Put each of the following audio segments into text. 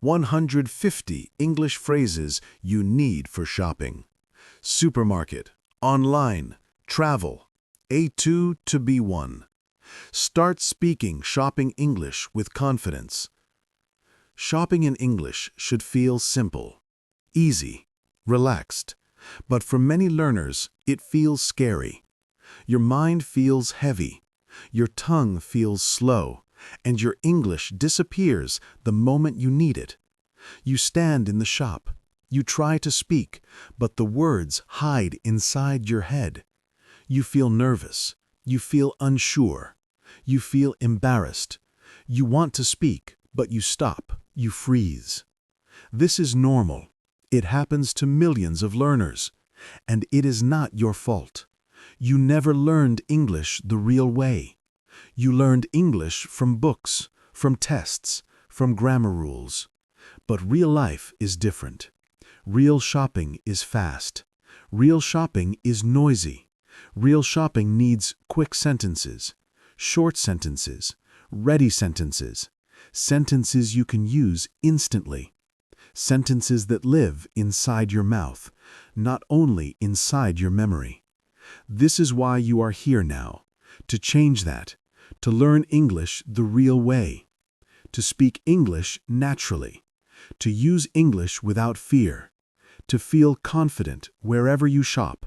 150 English phrases you need for shopping. Supermarket, online, travel. A2 to B1. Start speaking shopping English with confidence. Shopping in English should feel simple, easy, relaxed. But for many learners, it feels scary. Your mind feels heavy, your tongue feels slow, and your English disappears the moment you need it. You stand in the shop, you try to speak, but the words hide inside your head. You feel nervous, you feel unsure, you feel embarrassed. You want to speak, but you stop, you freeze. This is normal. It happens to millions of learners, and it is not your fault. You never learned English the real way. You learned English from books, from tests, from grammar rules. But real life is different. Real shopping is fast. Real shopping is noisy. Real shopping needs quick sentences, short sentences, ready sentences, sentences you can use instantly. Sentences that live inside your mouth, not only inside your memory. This is why you are here now, to change that, to learn English the real way, to speak English naturally, to use English without fear, to feel confident wherever you shop,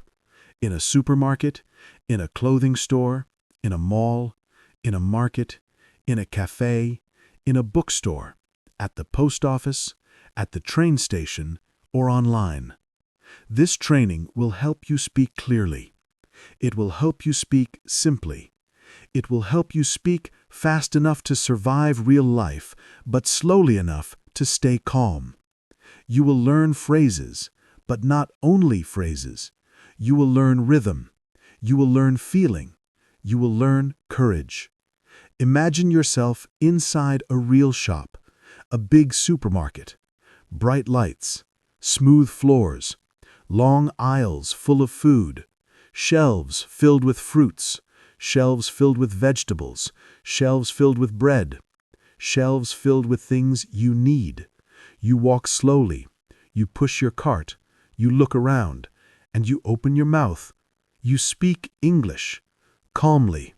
in a supermarket, in a clothing store, in a mall, in a market, in a cafe, in a bookstore, at the post office, at the train station, or online. This training will help you speak clearly. It will help you speak simply. It will help you speak fast enough to survive real life, but slowly enough to stay calm. You will learn phrases, but not only phrases. You will learn rhythm. You will learn feeling. You will learn courage. Imagine yourself inside a real shop, a big supermarket. Bright lights, smooth floors, long aisles full of food, shelves filled with fruits, shelves filled with vegetables, shelves filled with bread, shelves filled with things you need. You walk slowly, you push your cart, you look around, and you open your mouth. You speak English, calmly,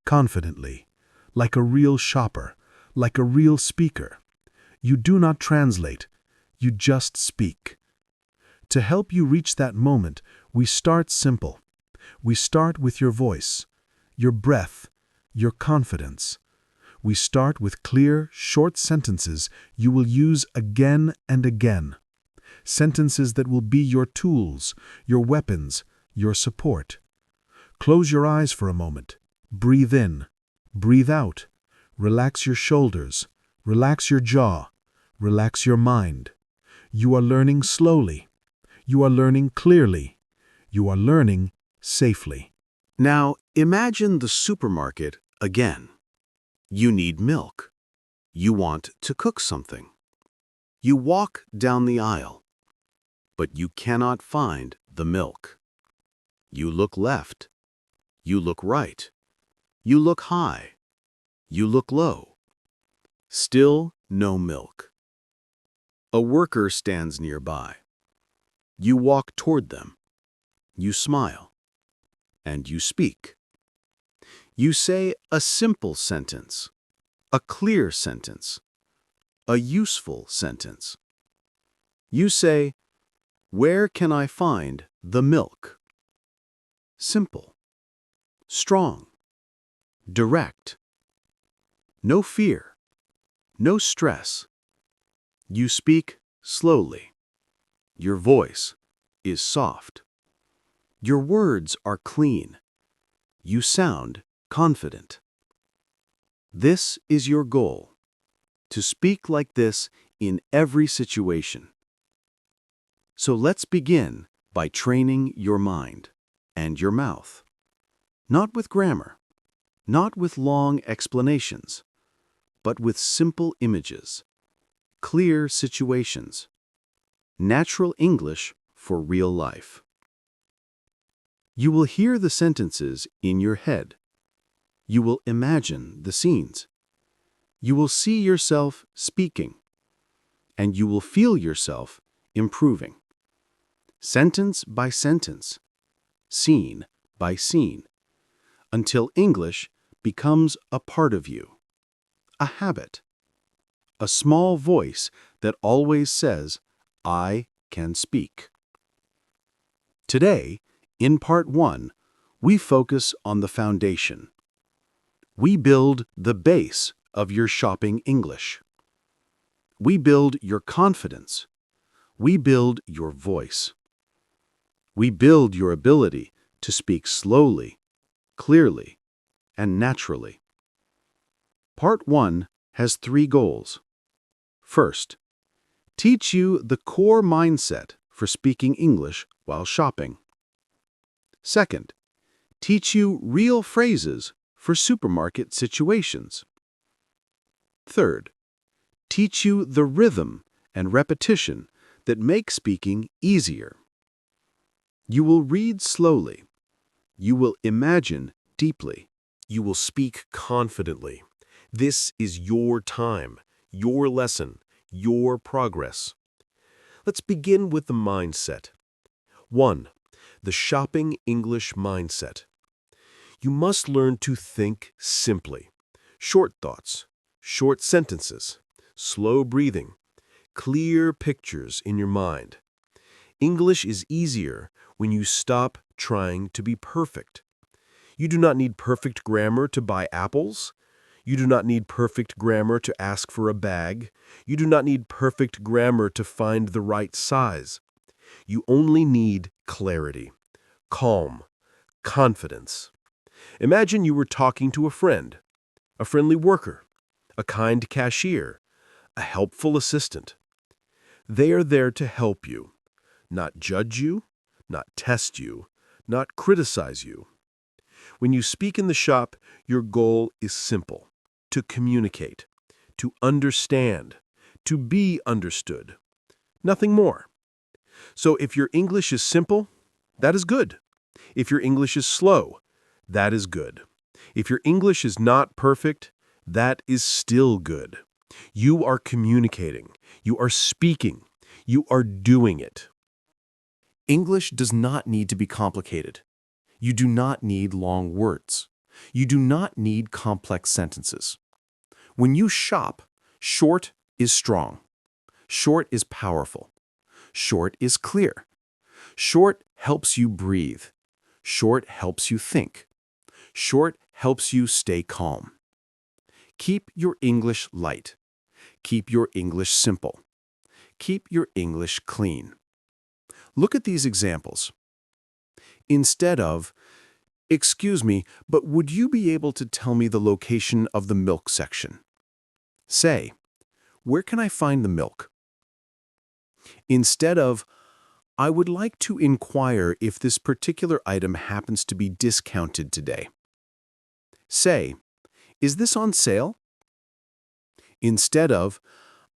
confidently, like a real shopper, like a real speaker. You do not translate. You just speak. To help you reach that moment, we start simple. We start with your voice, your breath, your confidence. We start with clear, short sentences you will use again and again. Sentences that will be your tools, your weapons, your support. Close your eyes for a moment. Breathe in. Breathe out. Relax your shoulders. Relax your jaw. Relax your mind. You are learning slowly. You are learning clearly. You are learning safely. Now, imagine the supermarket again. You need milk. You want to cook something. You walk down the aisle, but you cannot find the milk. You look left. You look right. You look high. You look low. Still no milk. A worker stands nearby. You walk toward them. You smile. And you speak. You say a simple sentence, a clear sentence, a useful sentence. You say, "Where can I find the milk?" Simple, strong, direct. No fear, no stress. You speak slowly. Your voice is soft. Your words are clean. You sound confident. This is your goal, to speak like this in every situation. So let's begin by training your mind and your mouth. Not with grammar, not with long explanations, but with simple images, clear situations, natural English for real life. You will hear the sentences in your head. You will imagine the scenes. You will see yourself speaking. and you will feel yourself improving. Sentence by sentence, scene by scene, until English becomes a part of you, a habit, a small voice that always says, "I can speak." Today, in Part 1, we focus on the foundation. We build the base of your shopping English. We build your confidence. We build your voice. We build your ability to speak slowly, clearly, and naturally. Part 1 has 3 goals. First, teach you the core mindset for speaking English while shopping. Second, teach you real phrases for supermarket situations. Third, teach you the rhythm and repetition that make speaking easier. You will read slowly. You will imagine deeply. You will speak confidently. This is your time, your lesson, your progress. Let's begin with the mindset. 1. The shopping English mindset. You must learn to think simply. Short thoughts, short sentences, slow breathing, clear pictures in your mind. English is easier when you stop trying to be perfect. You do not need perfect grammar to buy apples. You do not need perfect grammar to ask for a bag. You do not need perfect grammar to find the right size. You only need clarity, calm, confidence. Imagine you were talking to a friendly worker, a kind cashier, a helpful assistant. They are there to help you, not judge you, not test you, not criticize you. When you speak in the shop, your goal is simple: to communicate, to understand, to be understood. Nothing more. So if your English is simple, that is good. If your English is slow, that is good. If your English is not perfect, that is still good. You are communicating. You are speaking. You are doing it. English does not need to be complicated. You do not need long words. You do not need complex sentences. When you shop, short is strong. Short is powerful. Short is clear. Short helps you breathe. Short helps you think. Short helps you stay calm. Keep your English light. Keep your English simple. Keep your English clean. Look at these examples. Instead of, "Excuse me, but would you be able to tell me the location of the milk section?" say, "Where can I find the milk?" Instead of, "I would like to inquire if this particular item happens to be discounted today," say, "Is this on sale?" Instead of,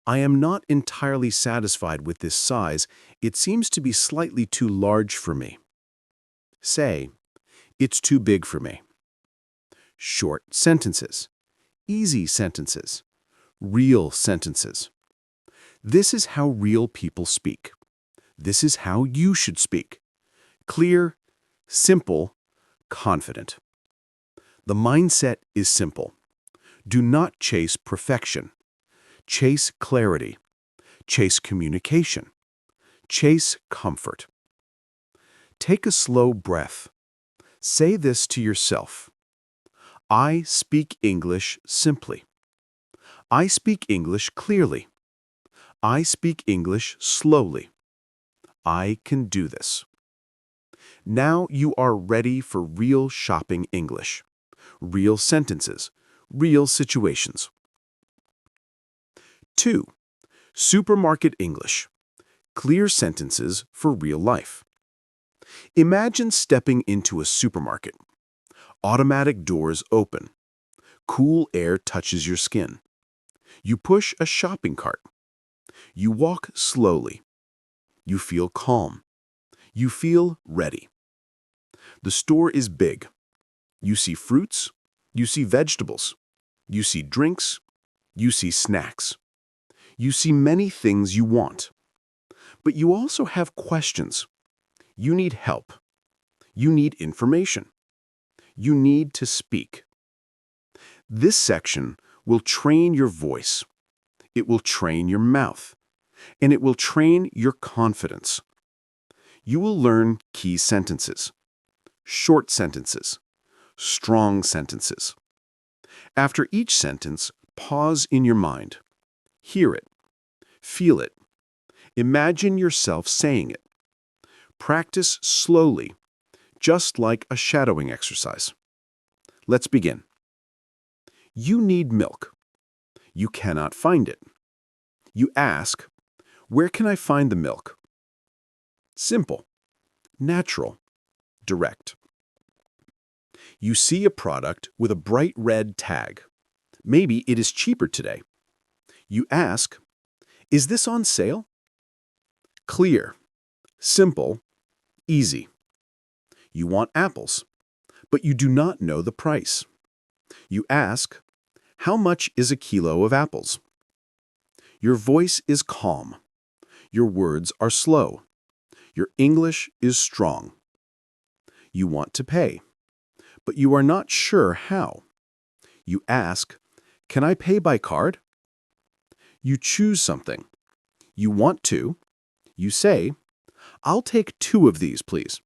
"I am not entirely satisfied with this size. It seems to be slightly too large for me," say, "It's too big for me." Short sentences, easy sentences, real sentences. This is how real people speak. This is how you should speak. Clear, simple, confident. The mindset is simple. Do not chase perfection. Chase clarity. Chase communication. Chase comfort. Take a slow breath. Say this to yourself. I speak English simply. I speak English clearly. I speak English slowly. I can do this. Now you are ready for real shopping English. Real sentences. Real situations. 2. Supermarket English. Clear sentences for real life. Imagine stepping into a supermarket. Automatic doors open. Cool air touches your skin. You push a shopping cart. You walk slowly. You feel calm. You feel ready. The store is big. You see fruits. You see vegetables. You see drinks. You see snacks. You see many things you want, but you also have questions. You need help. You need information. You need to speak. This section will train your voice. It will train your mouth. And it will train your confidence. You will learn key sentences, short sentences, strong sentences. After each sentence, pause in your mind. Hear it. Feel it. Imagine yourself saying it. Practice slowly, just like a shadowing exercise. Let's begin. You need milk. You cannot find it. You ask, where can I find the milk? Simple, natural, direct. You see a product with a bright red tag. Maybe it is cheaper today. You ask, is this on sale? Clear, simple, easy. You want apples, but you do not know the price. You ask, how much is a kilo of apples? Your voice is calm. Your words are slow. Your English is strong. You want to pay, but you are not sure how. You ask, can I pay by card? You choose something. You want to. You say, I'll take 2 of these, please.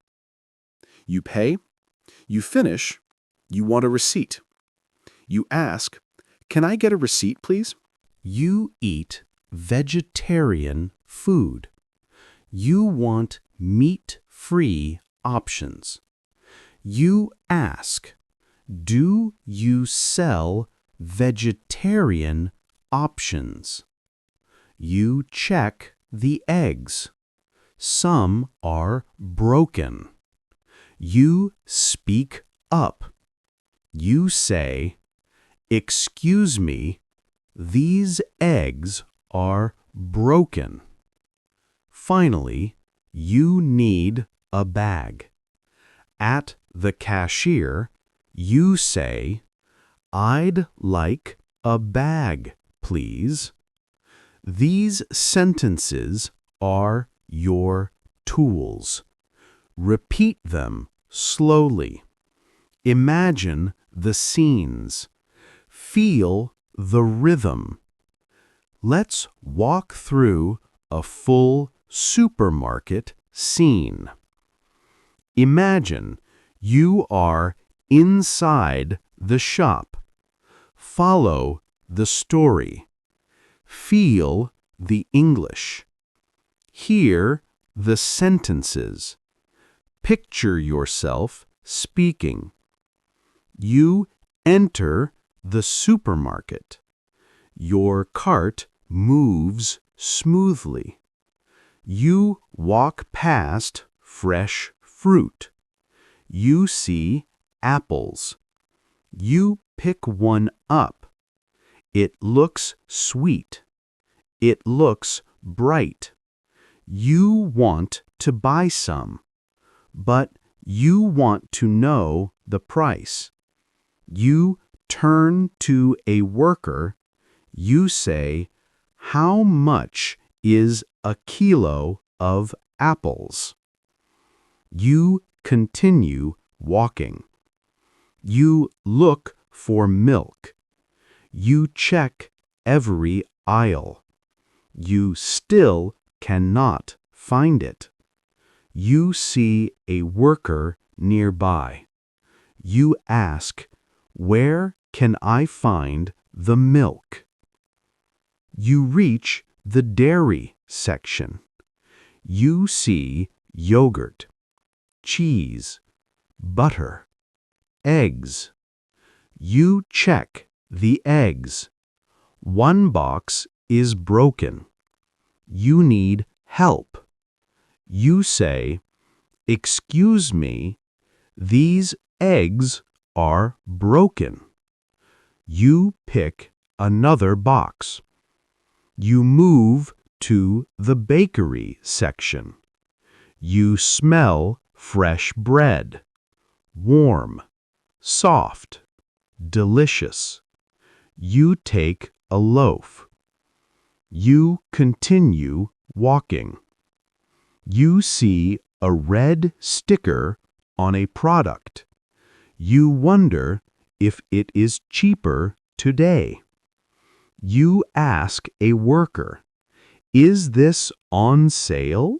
You pay. You finish. You want a receipt. You ask, can I get a receipt, please? You eat vegetarian food. You want meat-free options. You ask, do you sell vegetarian options? You check the eggs. Some are broken. You speak up. You say, excuse me, these eggs are broken. Finally, you need a bag. At the cashier, you say, I'd like a bag, please. These sentences are your tools. Repeat them slowly. Imagine the scenes. Feel the rhythm. Let's walk through a full supermarket scene. Imagine you are inside the shop. Follow the story. Feel the English. Hear the sentences. Picture yourself speaking. You enter the supermarket. Your cart moves smoothly. You walk past fresh fruit. You see apples. You pick one up. It looks sweet. It looks bright. You want to buy some, but you want to know the price. You turn to a worker. You say, how much is a kilo of apples? You continue walking. You look for milk. You check every aisle. You still cannot find it. You see a worker nearby. You ask, where can I find the milk? You reach the dairy section. You see yogurt, cheese, butter, eggs. You check the eggs. One box is broken. You need help. You say, excuse me, these eggs are broken. You pick another box. You move to the bakery section. You smell fresh bread. Warm, soft, delicious. You take a loaf. You continue walking. You see a red sticker on a product. You wonder if it is cheaper today. You ask a worker, "Is this on sale?"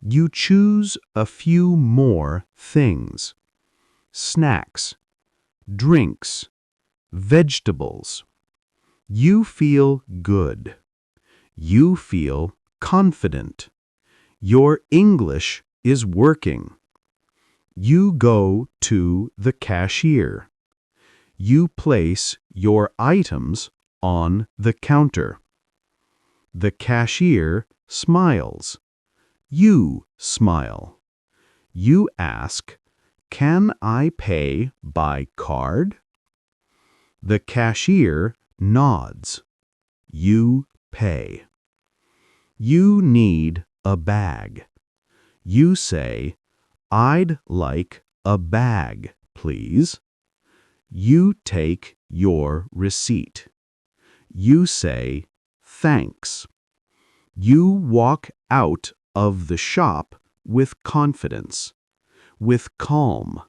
You choose a few more things: snacks, drinks, vegetables. You feel good. You feel confident. Your English is working. You go to the cashier. You place your items on the counter. The cashier smiles. You smile. You ask, "Can I pay by card?" The cashier nods. You pay. You need a bag. You say, "I'd like a bag, please." You take your receipt. You say, "Thanks." You walk out of the shop with confidence, with calm,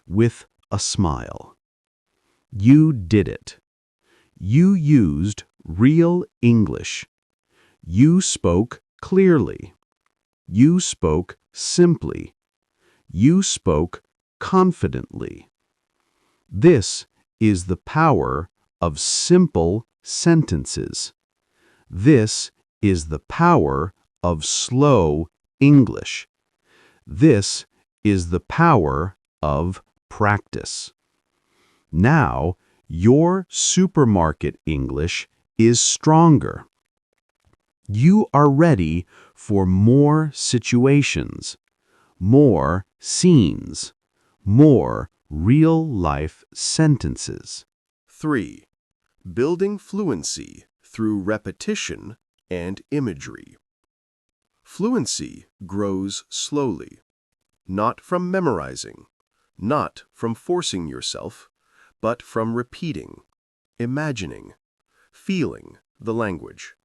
with a smile. You did it. You used real English. You spoke clearly. You spoke simply. You spoke confidently. This is the power of simple sentences. This is the power of slow English. This is the power of practice. Now, your supermarket English is stronger. You are ready for more situations, more scenes, more real-life sentences. 3. Building fluency through repetition and imagery. Fluency grows slowly, not from memorizing, not from forcing yourself, but from repeating, imagining, feeling the language.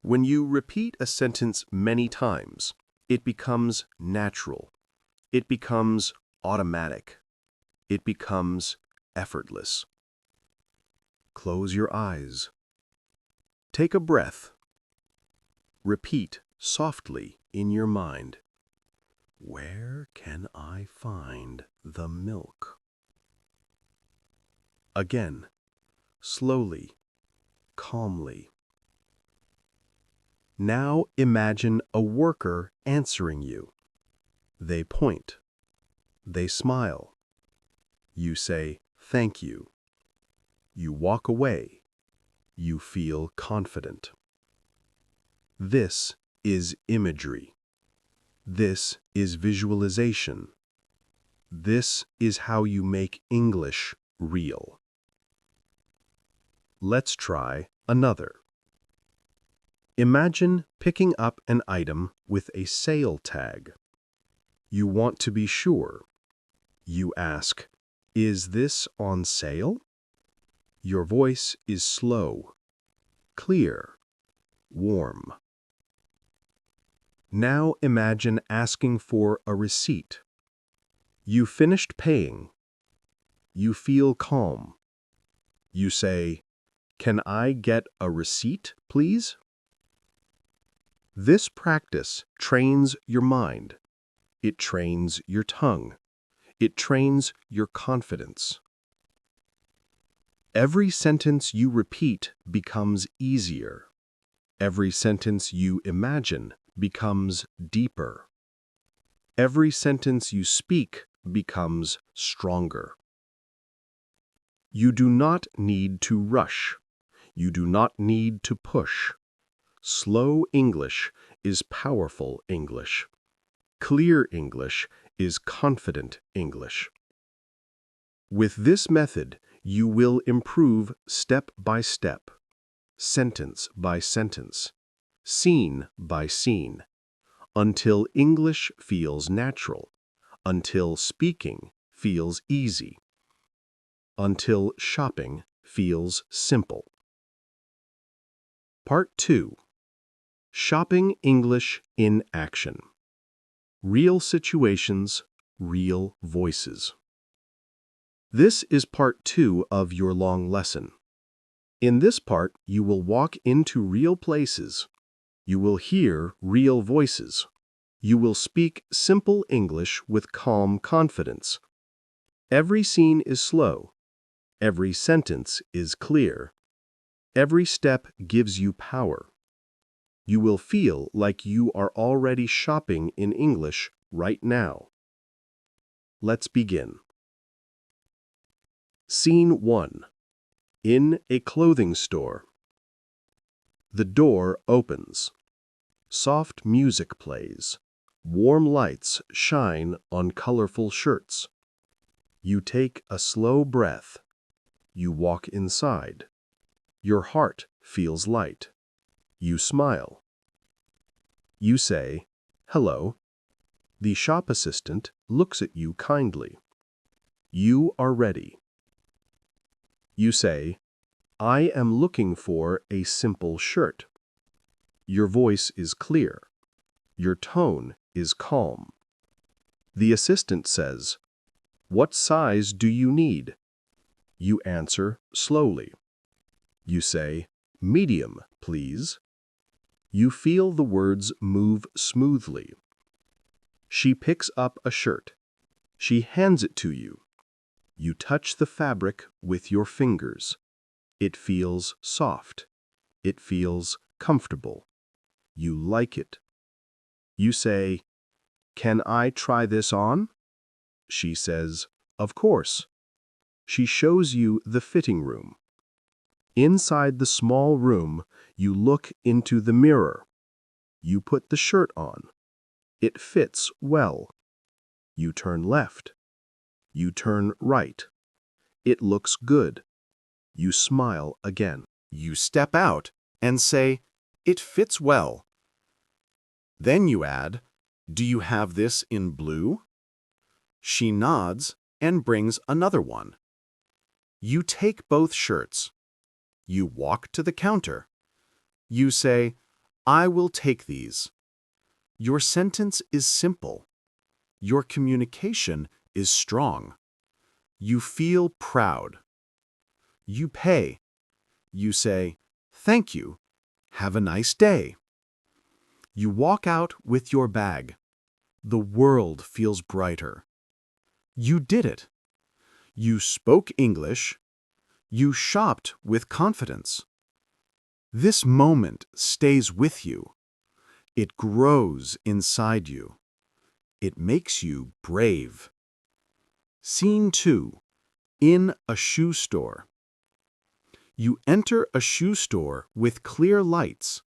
When you repeat a sentence many times, it becomes natural. It becomes automatic. It becomes effortless. Close your eyes. Take a breath. Repeat softly in your mind, "Where can I find the milk?" Again, slowly, calmly. Now imagine a worker answering you. They point. They smile. You say, "Thank you." You walk away. You feel confident. This is imagery. This is visualization. This is how you make English real. Let's try another. Imagine picking up an item with a sale tag. You want to be sure. You ask, "Is this on sale?" Your voice is slow, clear, warm. Now imagine asking for a receipt. You finished paying. You feel calm. You say, "Can I get a receipt, please?" This practice trains your mind. It trains your tongue. It trains your confidence. Every sentence you repeat becomes easier. Every sentence you imagine becomes deeper. Every sentence you speak becomes stronger. You do not need to rush. You do not need to push. Slow English is powerful English. Clear English is confident English. With this method, you will improve step by step, sentence by sentence, scene by scene, until English feels natural, until speaking feels easy, until shopping feels simple. Part 2. Shopping English in Action. Real situations, real voices. This is part 2 of your long lesson. In this part, you will walk into real places. You will hear real voices. You will speak simple English with calm confidence. Every scene is slow. Every sentence is clear. Every step gives you power. You will feel like you are already shopping in English right now. Let's begin. Scene 1. In a clothing store. The door opens. Soft music plays. Warm lights shine on colorful shirts. You take a slow breath. You walk inside. Your heart feels light. You smile. You say, "Hello." The shop assistant looks at you kindly. You are ready. You say, "I am looking for a simple shirt." Your voice is clear. Your tone is calm. The assistant says, "What size do you need?" You answer slowly. You say, "Medium, please." You feel the words move smoothly. She picks up a shirt. She hands it to you. You touch the fabric with your fingers. It feels soft. It feels comfortable. You like it. You say, "Can I try this on?" She says, "Of course." She shows you the fitting room. Inside the small room, you look into the mirror. You put the shirt on. It fits well. You turn left. You turn right. It looks good. You smile again. You step out and say, "It fits well." Then you add, "Do you have this in blue?" She nods and brings another one. You take both shirts. You walk to the counter. You say, "I will take these." Your sentence is simple. Your communication is strong. You feel proud. You pay. You say, "Thank you. Have a nice day." You walk out with your bag. The world feels brighter. You did it. You spoke English. You shopped with confidence. This moment stays with you. It grows inside you. It makes you brave. Scene 2. In a shoe store. You enter a shoe store with clear lights.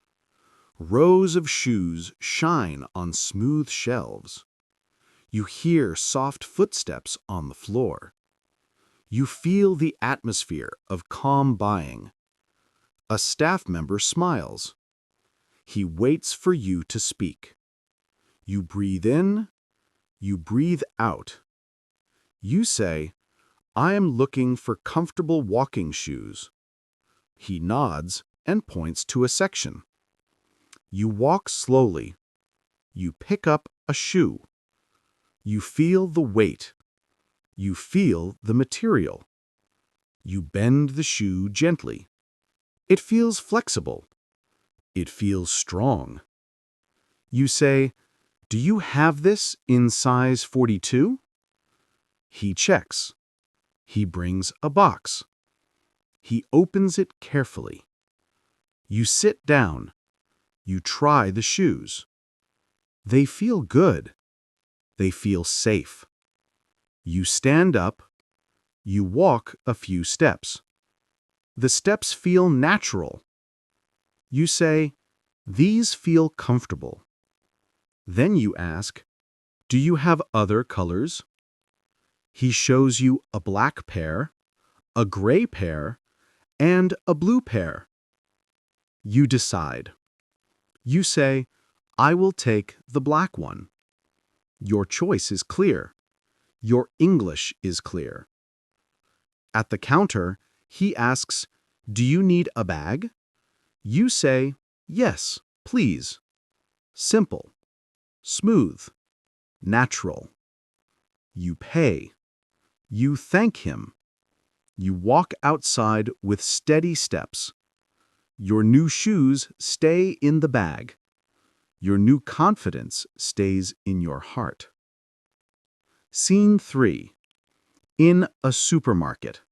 Rows of shoes shine on smooth shelves. You hear soft footsteps on the floor. You feel the atmosphere of calm buying. A staff member smiles. He waits for you to speak. You breathe in. You breathe out. You say, "I am looking for comfortable walking shoes." He nods and points to a section. You walk slowly. You pick up a shoe. You feel the weight. You feel the material. You bend the shoe gently. It feels flexible. It feels strong. You say, "Do you have this in size 42?" He checks. He brings a box. He opens it carefully. You sit down. You try the shoes. They feel good. They feel safe. You stand up. You walk a few steps. The steps feel natural. You say, "These feel comfortable." Then you ask, "Do you have other colors?" He shows you a black pair, a gray pair, and a blue pair. You decide. You say, "I will take the black one." Your choice is clear. Your English is clear. At the counter, he asks, "Do you need a bag?" You say, "Yes, please." Simple, smooth, natural. You pay. You thank him. You walk outside with steady steps. Your new shoes stay in the bag. Your new confidence stays in your heart. Scene 3. In a supermarket.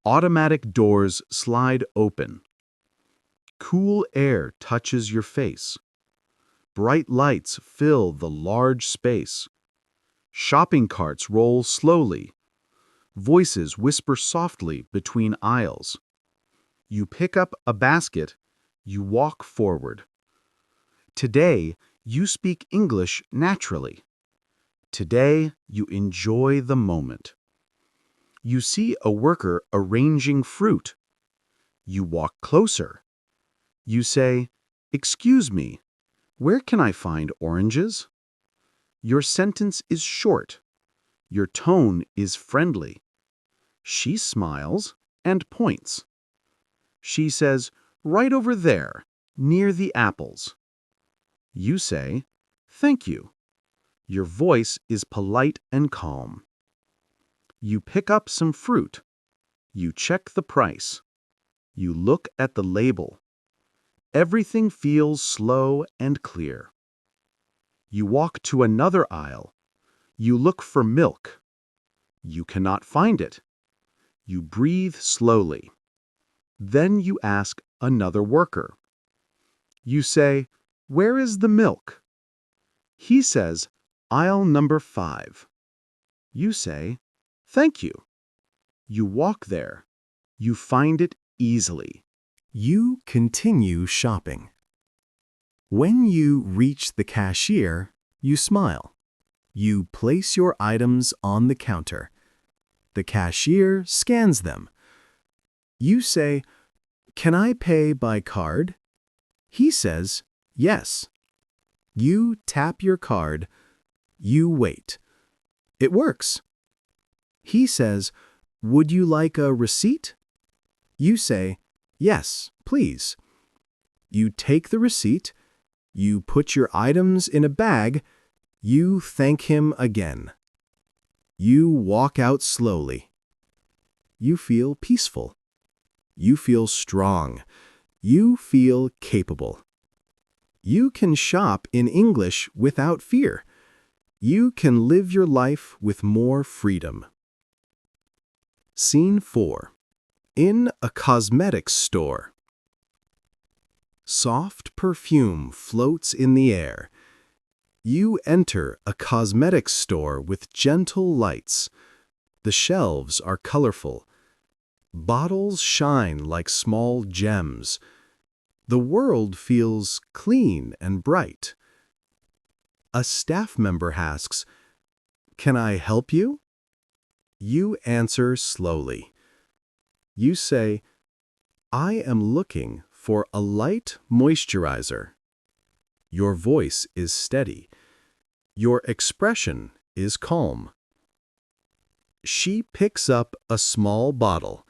Automatic doors slide open. Cool air touches your face. Bright lights fill the large space. Shopping carts roll slowly. Voices whisper softly between aisles. You pick up a basket. You walk forward. Today, you speak English naturally. Today, you enjoy the moment. You see a worker arranging fruit. You walk closer. You say, "Excuse me, where can I find oranges?" Your sentence is short. Your tone is friendly. She smiles and points. She says, "Right over there, near the apples." You say, "Thank you." Your voice is polite and calm. You pick up some fruit. You check the price. You look at the label. Everything feels slow and clear. You walk to another aisle. You look for milk. You cannot find it. You breathe slowly. Then you ask another worker. You say, "Where is the milk?" He says, "Aisle number 5. You say, "Thank you." You walk there. You find it easily. You continue shopping. When you reach the cashier, you smile. You place your items on the counter. The cashier scans them. You say, "Can I pay by card?" He says, "Yes." You tap your card. You wait. It works. He says, "Would you like a receipt?" You say, "Yes, please." You take the receipt. You put your items in a bag. You thank him again. You walk out slowly. You feel peaceful. You feel strong. You feel capable. You can shop in English without fear. You can live your life with more freedom. Scene 4. In a cosmetics store. Soft perfume floats in the air. You enter a cosmetics store with gentle lights. The shelves are colorful. Bottles shine like small gems. The world feels clean and bright. A staff member asks, "Can I help you?" You answer slowly. You say, "I am looking for a light moisturizer." Your voice is steady. Your expression is calm. She picks up a small bottle.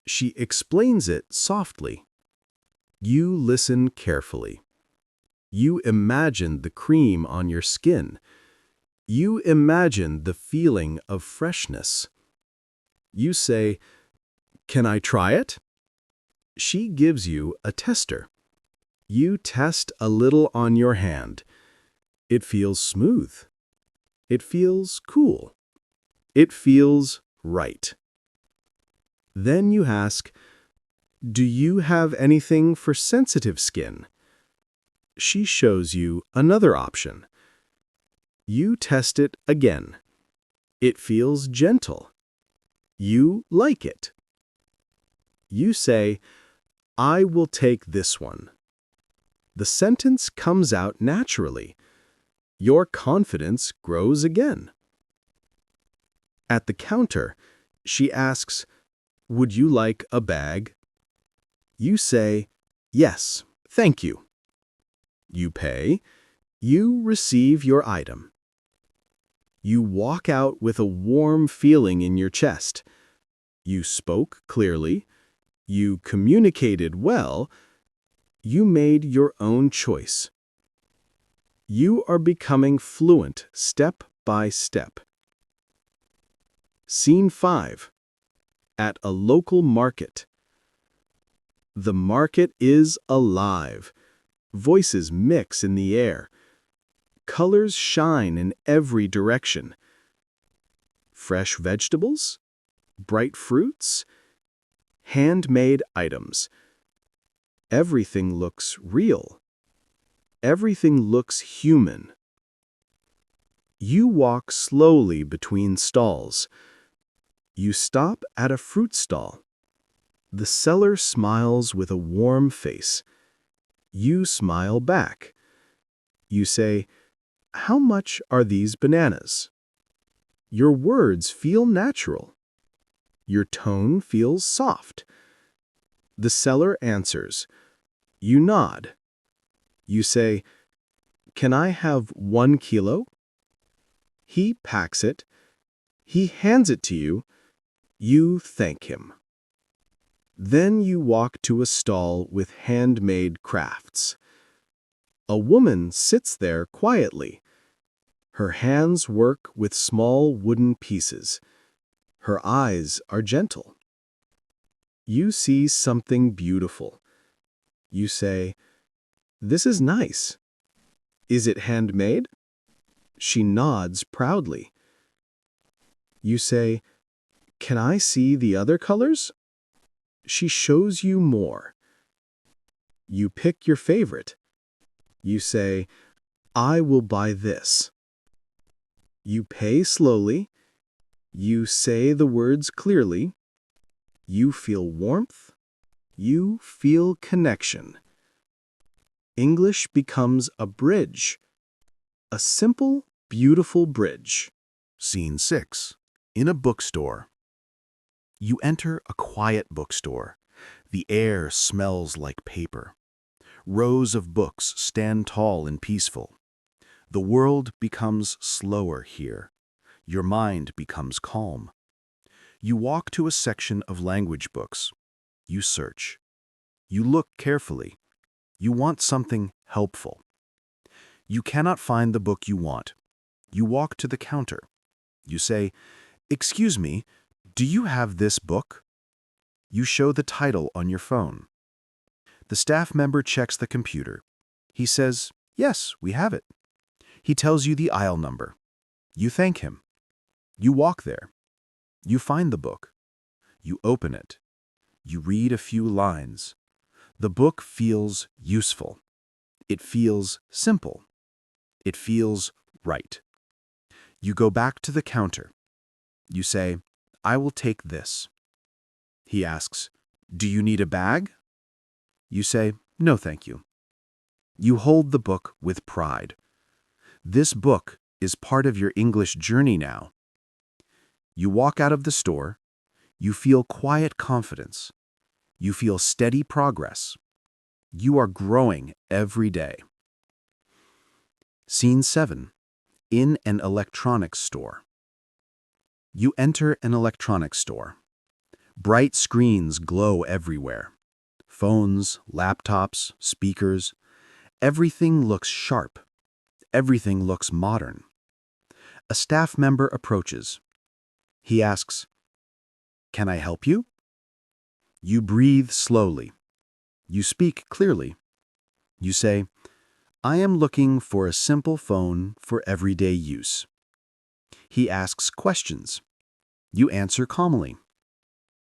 She explains it softly. You listen carefully. You imagine the cream on your skin. You imagine the feeling of freshness. You say, "Can I try it?" She gives you a tester. You test a little on your hand. It feels smooth. It feels cool. It feels right. Then you ask, "Do you have anything for sensitive skin?" She shows you another option. You test it again. It feels gentle. You like it. You say, "I will take this one." The sentence comes out naturally. Your confidence grows again. At the counter, she asks, "Would you like a bag?" You say, "Yes, thank you." You pay. You receive your item. You walk out with a warm feeling in your chest. You spoke clearly. You communicated well. You made your own choice. You are becoming fluent step by step. Scene 5. At a local market. The market is alive. Voices mix in the air. Colors shine in every direction. Fresh vegetables, bright fruits, handmade items. Everything looks real. Everything looks human. You walk slowly between stalls. You stop at a fruit stall. The seller smiles with a warm face. You smile back. You say, "How much are these bananas?" Your words feel natural. Your tone feels soft. The seller answers. You nod. You say, "Can I have 1 kilo?" He packs it. He hands it to you. You thank him. Then you walk to a stall with handmade crafts. A woman sits there quietly. Her hands work with small wooden pieces. Her eyes are gentle. You see something beautiful. You say, "This is nice. Is it handmade?" She nods proudly. You say, "Can I see the other colors?" She shows you more. You pick your favorite. You say, "I will buy this." You pay slowly. You say the words clearly. You feel warmth. You feel connection. English becomes a bridge. A simple, beautiful bridge. Scene 6. In a bookstore. You enter a quiet bookstore. The air smells like paper. Rows of books stand tall and peaceful. The world becomes slower here. Your mind becomes calm. You walk to a section of language books. You search. You look carefully. You want something helpful. You cannot find the book you want. You walk to the counter. You say, "Excuse me, do you have this book?" You show the title on your phone. The staff member checks the computer. He says, "Yes, we have it." He tells you the aisle number. You thank him. You walk there. You find the book. You open it. You read a few lines. The book feels useful. It feels simple. It feels right. You go back to the counter. You say, "I will take this." He asks, "Do you need a bag?" You say, "No, thank you." You hold the book with pride. This book is part of your English journey now. You walk out of the store. You feel quiet confidence. You feel steady progress. You are growing every day. Scene 7. In an electronics store. You enter an electronics store. Bright screens glow everywhere. Phones, laptops, speakers. Everything looks sharp. Everything looks modern. A staff member approaches. He asks, "Can I help you?" You breathe slowly. You speak clearly. You say, "I am looking for a simple phone for everyday use." He asks questions. You answer calmly.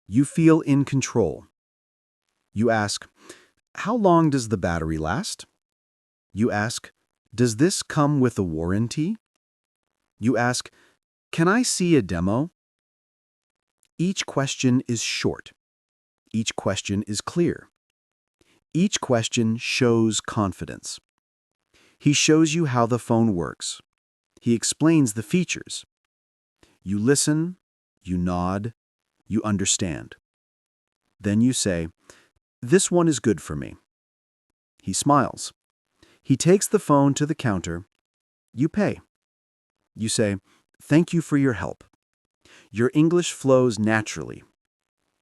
You feel in control. You ask, "How long does the battery last?" You ask, "Does this come with a warranty?" You ask, "Can I see a demo?" Each question is short. Each question is clear. Each question shows confidence. He shows you how the phone works. He explains the features. You listen, you nod, you understand. Then you say, "This one is good for me." He smiles. He takes the phone to the counter. You pay. You say, "Thank you for your help." Your English flows naturally.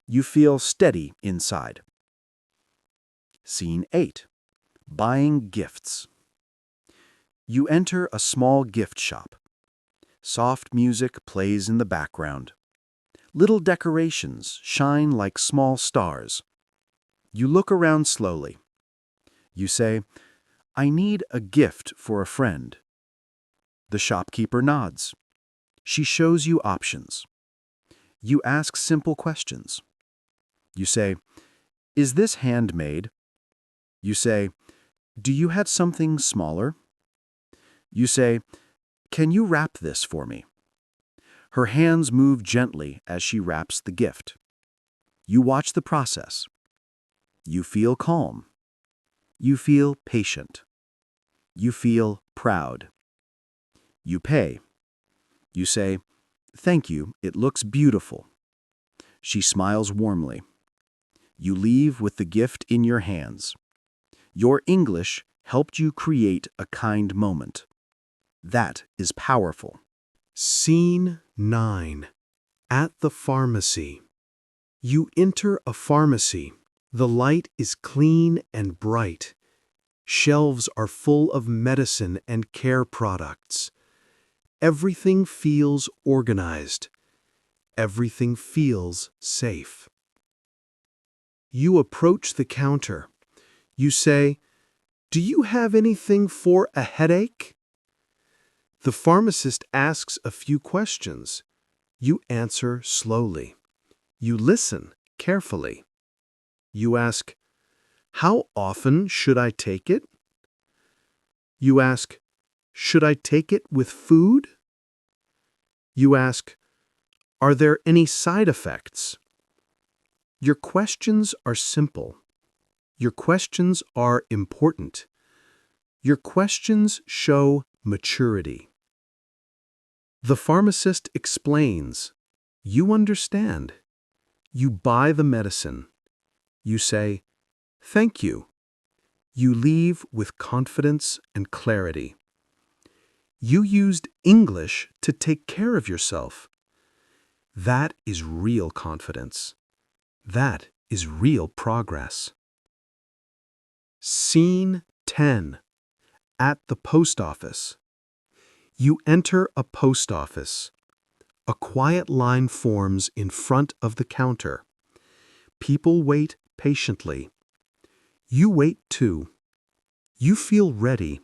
You feel steady inside. Scene 8. Buying gifts. You enter a small gift shop. Soft music plays in the background. Little decorations shine like small stars. You look around slowly. You say, "I need a gift for a friend." The shopkeeper nods. She shows you options. You ask simple questions. You say, "Is this handmade?" You say, "Do you have something smaller?" You say, "Can you wrap this for me?" Her hands move gently as she wraps the gift. You watch the process. You feel calm. You feel patient. You feel proud. You pay. You say, "Thank you, it looks beautiful." She smiles warmly. You leave with the gift in your hands. Your English helped you create a kind moment. That is powerful. Scene 9. At the pharmacy. You enter a pharmacy. The light is clean and bright. Shelves are full of medicine and care products. Everything feels organized. Everything feels safe. You approach the counter. You say, "Do you have anything for a headache?" The pharmacist asks a few questions. You answer slowly. You listen carefully. You ask, "How often should I take it?" You ask, "Should I take it with food?" You ask, "Are there any side effects?" Your questions are simple. Your questions are important. Your questions show maturity. The pharmacist explains. You understand. You buy the medicine. You say, "Thank you." You leave with confidence and clarity. You used English to take care of yourself. That is real confidence. That is real progress. Scene 10. At the post office. You enter a post office. A quiet line forms in front of the counter. People wait patiently. You wait too. You feel ready.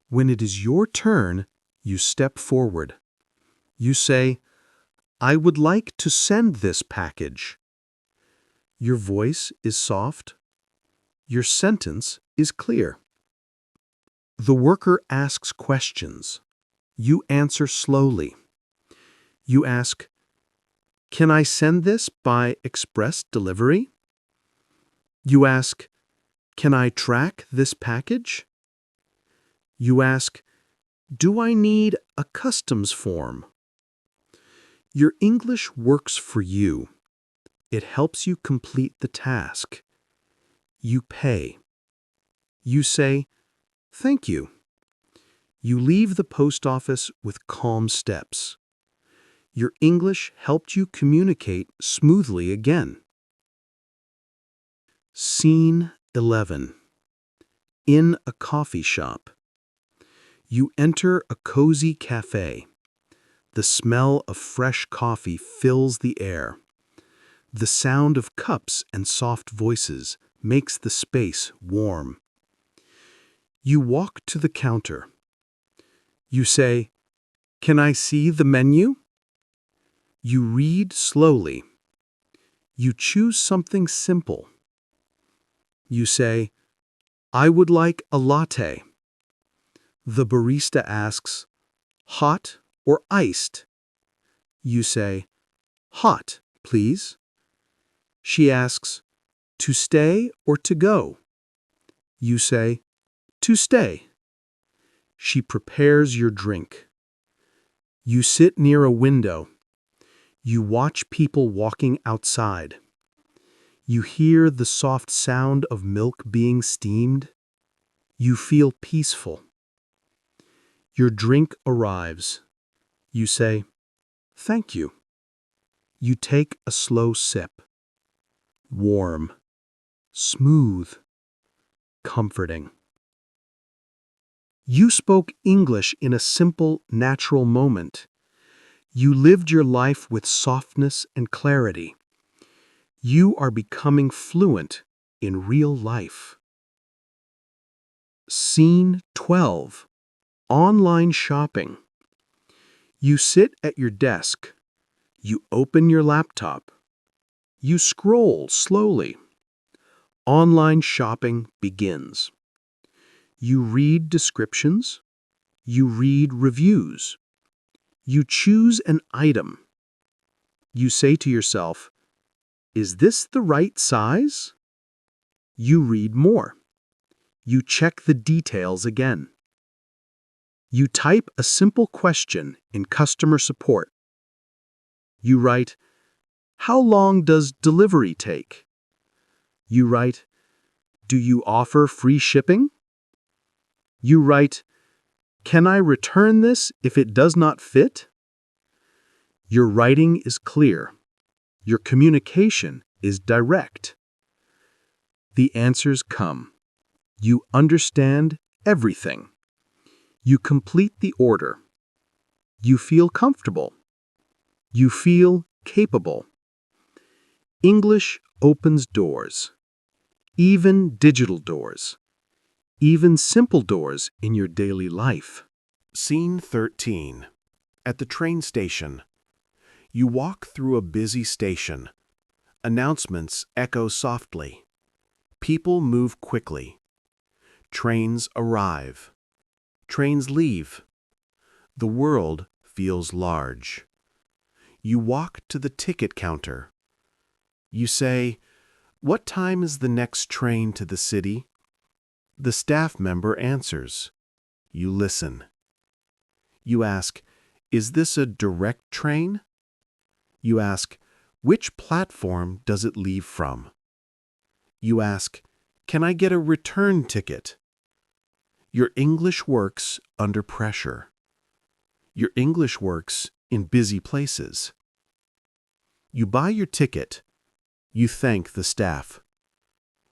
When it is your turn, you step forward. You say, "I would like to send this package." Your voice is soft. Your sentence is clear. The worker asks questions. You answer slowly. You ask, "Can I send this by express delivery?" You ask, "Can I track this package?" You ask, "Do I need a customs form?" Your English works for you. It helps you complete the task. You pay. You say, "Thank you." You leave the post office with calm steps. Your English helped you communicate smoothly again. Scene 11. In a coffee shop. You enter a cozy cafe. The smell of fresh coffee fills the air. The sound of cups and soft voices makes the space warm. You walk to the counter. You say, "Can I see the menu?" You read slowly. You choose something simple. You say, "I would like a latte." The barista asks, "Hot or iced?" You say, "Hot, please." She asks, "To stay or to go?" You say, "To stay." She prepares your drink. You sit near a window. You watch people walking outside. You hear the soft sound of milk being steamed. You feel peaceful. Your drink arrives. You say, "Thank you." You take a slow sip. Warm, smooth, comforting. You spoke English in a simple, natural moment. You lived your life with softness and clarity. You are becoming fluent in real life. Scene 12. Online shopping. You sit at your desk. You open your laptop. You scroll slowly. Online shopping begins. You read descriptions. You read reviews. You choose an item. You say to yourself, "Is this the right size?" You read more. You check the details again. You type a simple question in customer support. You write, "How long does delivery take?" You write, "Do you offer free shipping?" You write, "Can I return this if it does not fit?" Your writing is clear. Your communication is direct. The answers come. You understand everything. You complete the order. You feel comfortable. You feel capable. English opens doors, even digital doors, even simple doors in your daily life. Scene 13. At the train station. You walk through a busy station. Announcements echo softly. People move quickly. Trains arrive. Trains leave. The world feels large. You walk to the ticket counter. You say, "What time is the next train to the city?" The staff member answers. You listen. You ask, "Is this a direct train?" You ask, "Which platform does it leave from?" You ask, "Can I get a return ticket?" Your English works under pressure. Your English works in busy places. You buy your ticket. You thank the staff.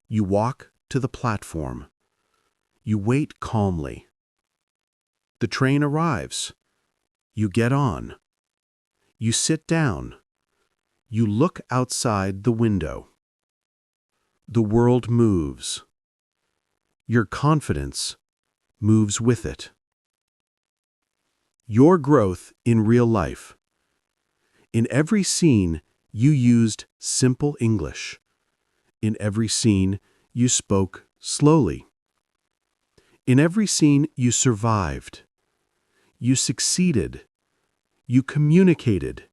You walk to the platform. You wait calmly. The train arrives. You get on. You sit down. You look outside the window. The world moves. Your confidence moves with it. Your growth in real life. In every scene, you used simple English. In every scene, you spoke slowly. In every scene, you survived. You succeeded. You communicated.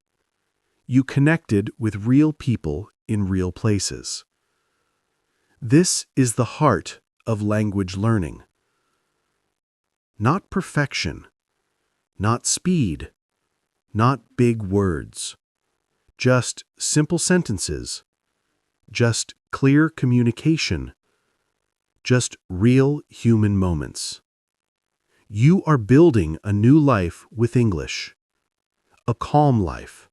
You connected with real people in real places. This is the heart of language learning. Not perfection, not speed, not big words, just simple sentences, just clear communication, just real human moments. You are building a new life with English, a calm life,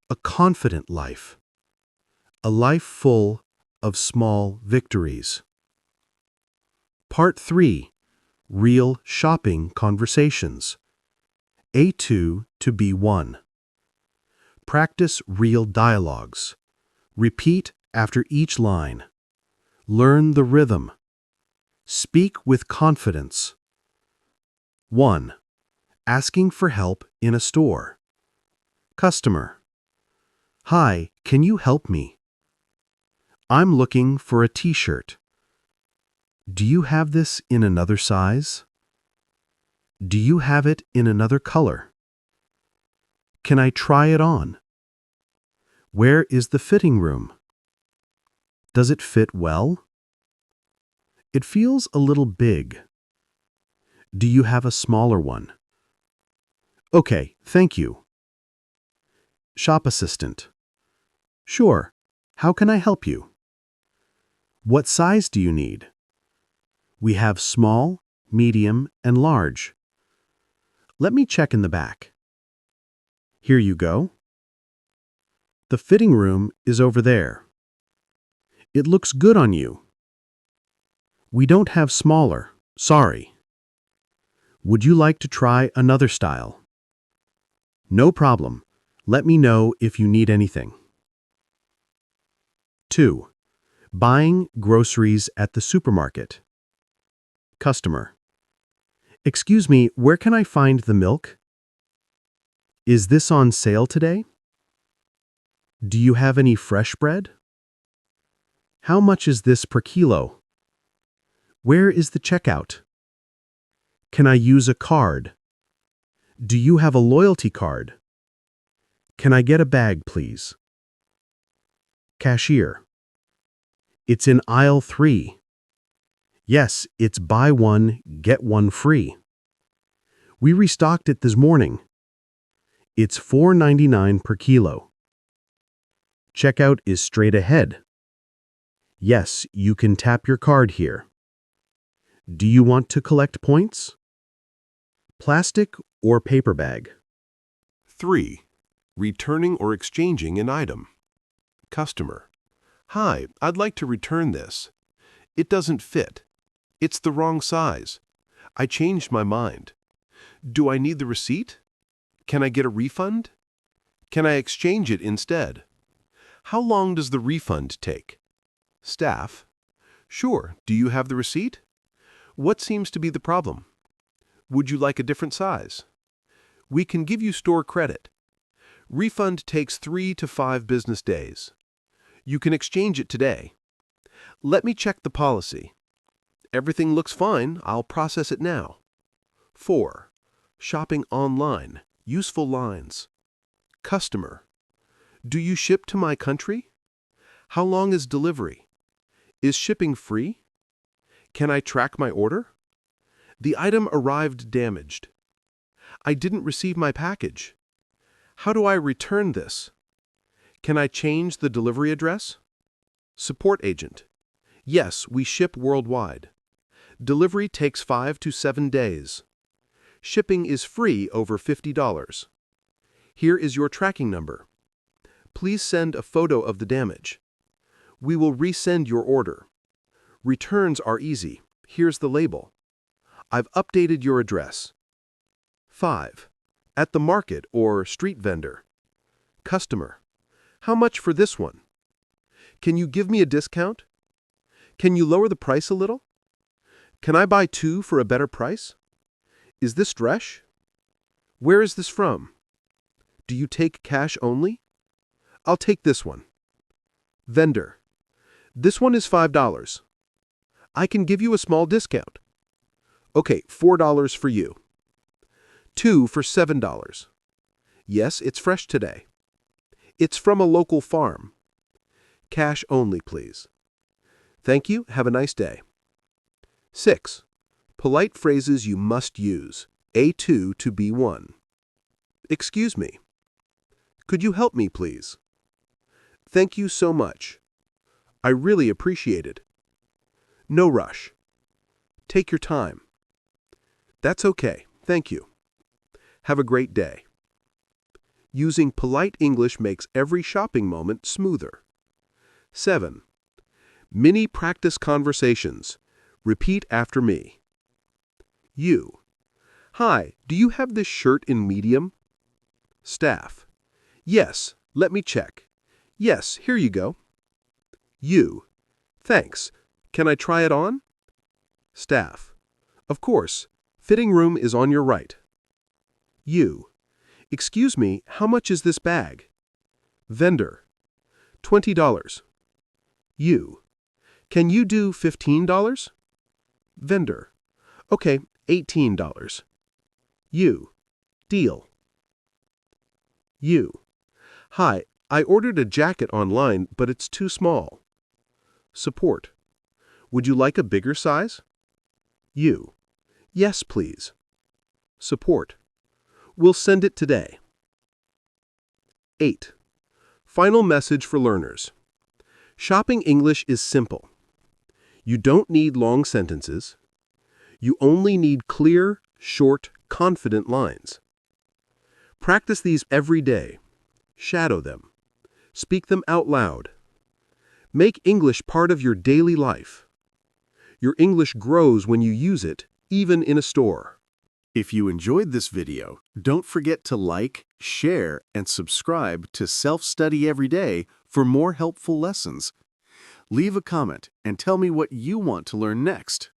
a confident life, a life full of small victories. Part 3. Real shopping conversations. A2 to B1. Practice real dialogues. Repeat after each line. Learn the rhythm. Speak with confidence. 1. Asking for help in a store. Customer. "Hi, can you help me? I'm looking for a t-shirt. Do you have this in another size? Do you have it in another color? Can I try it on? Where is the fitting room? Does it fit well? It feels a little big. Do you have a smaller one? Okay, thank you." Shop assistant. "Sure. How can I help you? What size do you need? We have small, medium, and large. Let me check in the back. Here you go." The fitting room is over there. It looks good on you. We don't have smaller, sorry. Would you like to try another style? No problem. Let me know if you need anything. 2. Buying groceries at the supermarket. Customer. Excuse me, where can I find the milk? Is this on sale today? Do you have any fresh bread? How much is this per kilo? Where is the checkout? Can I use a card? Do you have a loyalty card? Can I get a bag, please? Cashier. It's in aisle 3. Yes, it's buy one, get one free. We restocked it this morning. It's $4.99 per kilo. Checkout is straight ahead. Yes, you can tap your card here. Do you want to collect points? Plastic or paper bag? 3. Returning or exchanging an item. Customer. Hi, I'd like to return this. It doesn't fit. It's the wrong size. I changed my mind. Do I need the receipt? Can I get a refund? Can I exchange it instead? How long does the refund take? Staff. Sure, do you have the receipt? What seems to be the problem? Would you like a different size? We can give you store credit. Refund takes 3 to 5 business days. You can exchange it today. Let me check the policy. Everything looks fine. I'll process it now. 4. Shopping online. Useful lines. Customer. Do you ship to my country? How long is delivery? Is shipping free? Can I track my order? The item arrived damaged. I didn't receive my package. How do I return this? Can I change the delivery address? Support agent. Yes, we ship worldwide. Delivery takes 5 to 7 days. Shipping is free over $50. Here is your tracking number. Please send a photo of the damage. We will resend your order. Returns are easy. Here's the label. I've updated your address. 5. At the market or street vendor. Customer. How much for this one? Can you give me a discount? Can you lower the price a little? Can I buy 2 for a better price? Is this fresh? Where is this from? Do you take cash only? I'll take this one. Vendor. This one is $5. I can give you a small discount. Okay, $4 for you. 2 for $7. Yes, it's fresh today. It's from a local farm. Cash only, please. Thank you. Have a nice day. 6. Polite phrases you must use. A2 to B1. Excuse me. Could you help me, please? Thank you so much. I really appreciate it. No rush. Take your time. That's okay. Thank you. Have a great day. Using polite English makes every shopping moment smoother. 7. Mini practice conversations. Repeat after me. You. Hi, do you have this shirt in medium? Staff. Yes, let me check. Yes, here you go. You. Thanks. Can I try it on? Staff. Of course. Fitting room is on your right. You. Excuse me, how much is this bag? Vendor. $20. You. Can you do $15? Vendor. Okay, $18. You. Deal. You. Hi, I ordered a jacket online, but it's too small. Support. Would you like a bigger size? You. Yes, please. Support. We'll send it today. 8. Final message for learners. Shopping English is simple. You don't need long sentences. You only need clear, short, confident lines. Practice these every day. Shadow them. Speak them out loud. Make English part of your daily life. Your English grows when you use it, even in a store. If you enjoyed this video, don't forget to like, share, and subscribe to Self-Study Every Day for more helpful lessons. Leave a comment and tell me what you want to learn next.